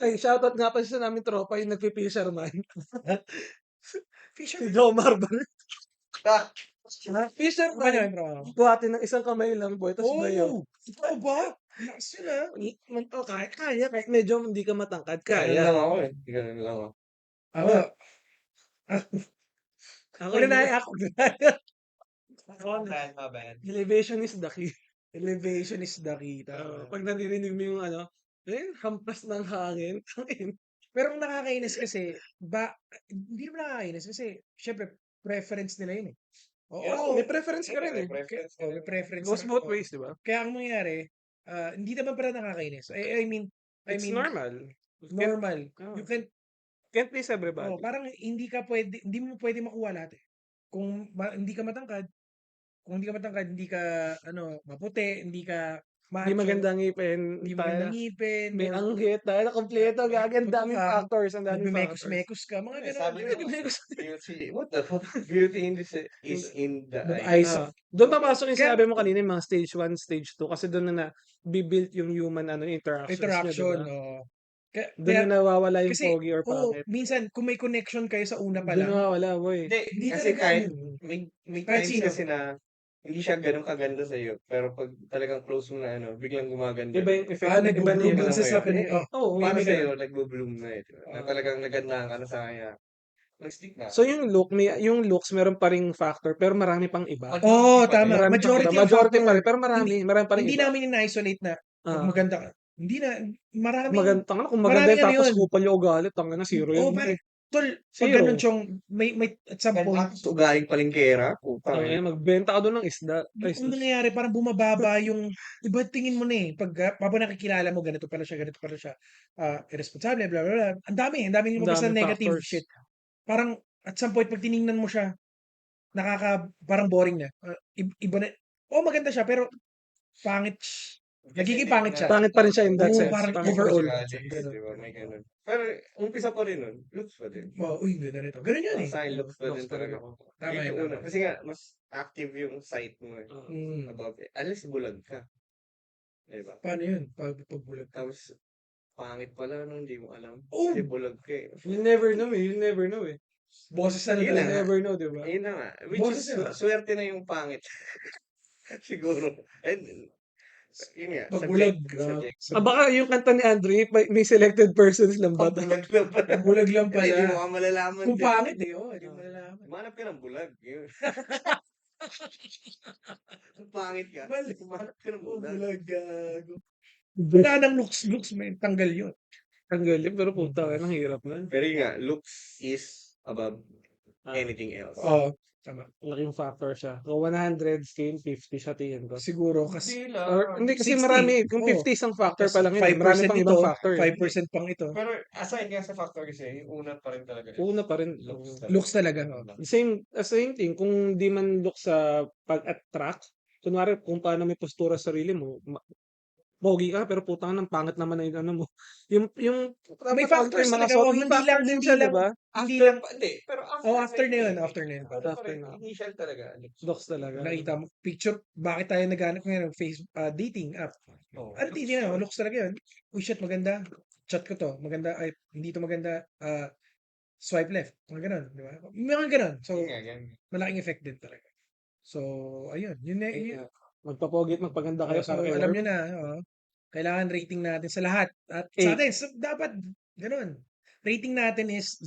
Ay, shoutout nga pa sa namin tropa yung nagpi-fisherman. Si Jomar ba? Ah, Fisherman. Buhatin ng isang kamay lang, boy. Tapos bayo. Ito ba? Lakas yun ah. Kaya. Kahit medyo hindi ka matangkad, ganun kaya. lang ako eh. Ganun lang ako. Ako. Ako, Ako. My bad. elevation is the key. Elevation is the key. Pag naririnig mo yung hampas ng hangin. Pero ang nakakainis kasi, hindi naman nakakainis kasi, syempre, preference nila yun eh. Oo, may preference ka rin eh. May preference. Goes na- both oo. ways, di ba? Kaya ang nangyayari, hindi naman pala nakakainis. I mean, It's normal. normal. Oh. You Can't please everybody. parang hindi mo pwede makuha lahat eh. Kung hindi ka matangkad, hindi ka maputi, hindi ka Hindi macho, maganda ang ngipin, hindi magandang ngipin, may or anghit, tayo na kumpleto, ang daming factors, ang daming factors. nagme-mekos-mekos ka, mga gano'n. Sabi ko, beauty, what the fuck? Beauty is in the The eyes. eyes of Doon papasok yung Kaya sinabi mo kanina, yung mga stage 1, stage 2, kasi doon na bi-build yung human interactions niyo, interaction, diba? oo. Kaya Doon na nawawala yung kasi, pogi or pangit. minsan kung may connection kayo sa una pa Doon lang, nawawala, boy. Hindi, talaga kasi kahit, ano, may kahit times sino. kasi na hindi siya ganun kaganda sa'yo, pero pag talagang close mo na biglang gumaganda. Iba yung effect. Iba na nag-bloom yung yung ano sa kayo. Oo, Para may sa'yo, nagbo-bloom na diba? Na Oo. talagang nagandahan ka na sa kanya. Nag-stick na. So yung looks meron pa ring factor, pero marami pang iba. Tama. Marami pang Majority iba. ang Majority pa factor. rin, pero marami pa ring Hindi iba. namin ina-isolate na pag Ah, maganda ka. Hindi na, maraming, maganda, kung maganda maraming yun, ano tapos yun. kupal yung ugali, tangina, zero Oo, yun. pare, tol, pag Zero. ganun, Chong, may, at some point, Ugaling palengkera. Putang ina. Magbenta ka doon ng isda. Ay, ang nangyayari, parang bumababa yung, iba tingin mo na eh, pag nakikilala mo, ganito pala siya, irresponsible, blah, blah, blah. Ang dami yung ang mabasa daming negative factors. shit. Parang, at some point, pag tiningnan mo siya, parang boring na. Iba na, maganda siya, pero pangit, nagiging pangit siya. Pangit pa rin siya in that Oo, sense. parang Pangit pa rin overall. siya. Ganun. Diba? May ganun. Pero, umpisa pa rin nun. Looks pa din. Ganda nito. Ganun yun eh. Sa akin, looks pa Looks din pa rin talaga. ako. Tama Yun yun, yung una. tama. Kasi nga, mas active yung site mo eh. About it. Unless bulag ka. Diba? Paano yun? Pagbulag ka. Tapos, pangit pala nung hindi mo alam. Oh! Kasi bulag ka eh. You never know eh. You never know eh. Boses na Yun You na nila. nga. never know, di ba? Ayun na nga. Which Boses is, na. swerte na yung pangit. Siguro. And, yun nga. Pagbulag. Baka yung kanta ni Andre, may selected persons lang ba? Pagbulag lang pala. Pagbulag lang pala. Hindi mo ka malalaman. Kung din. pangit eh. Hindi mo malalaman. Manap ka ng bulag. Yun. Kung pangit ka, manap ka ng bulag. Bulag, gago. Wala nang looks, may tanggal yun. Tanggal yun, pero puta, ang hirap na. Pero yun nga, looks is above anything else. Oo. Tama. Laking factor siya. Kung 100 scale, 50 siya tingin ko. Siguro kasi Hindi kasi 60. marami. Kung Oo. 50 isang factor pa lang yun. 5% Marami pang ibang ito, factor. 5% pang ito. Pero aside nga sa factor kasi, yung una pa rin talaga. Una pa rin. Looks talaga. Oh. Same thing. Kung di man look sa pag-attract, kunwari kung paano may postura sa sarili mo, pogi ka pero putang ng pangit naman na yung ano mo. Yung May factors mga talaga. suot, Oh, may hindi factor lang, din hindi siya, lang. di ba? Hindi lang. Hindi, pero After na yun. After na. Initial talaga. Looks talaga. Nakita mo, picture, bakit tayo naghanap ngayon ng Facebook, dating app. Ano dating na, looks talaga yun. Uy, shit, maganda. Chat ko to. Maganda, ay, hindi to maganda. Swipe left. Mga ganun, di ba? Mga ganun. So, malaking effect din talaga. So, ayun. Yun na, Magpapogi at magpaganda kayo so, para kay alam Orb. nyo na, kailangan rating natin sa lahat. At sa atin, dapat, ganun. Rating natin is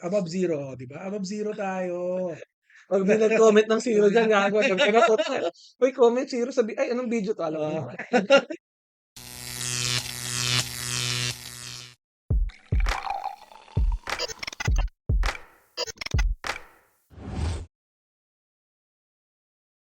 above 0, di ba? Above 0 tayo. Pag may nag-comment ng 0 dyan, gagawa. Uy, comment 0, sabi, ay, anong video to? Alam mo.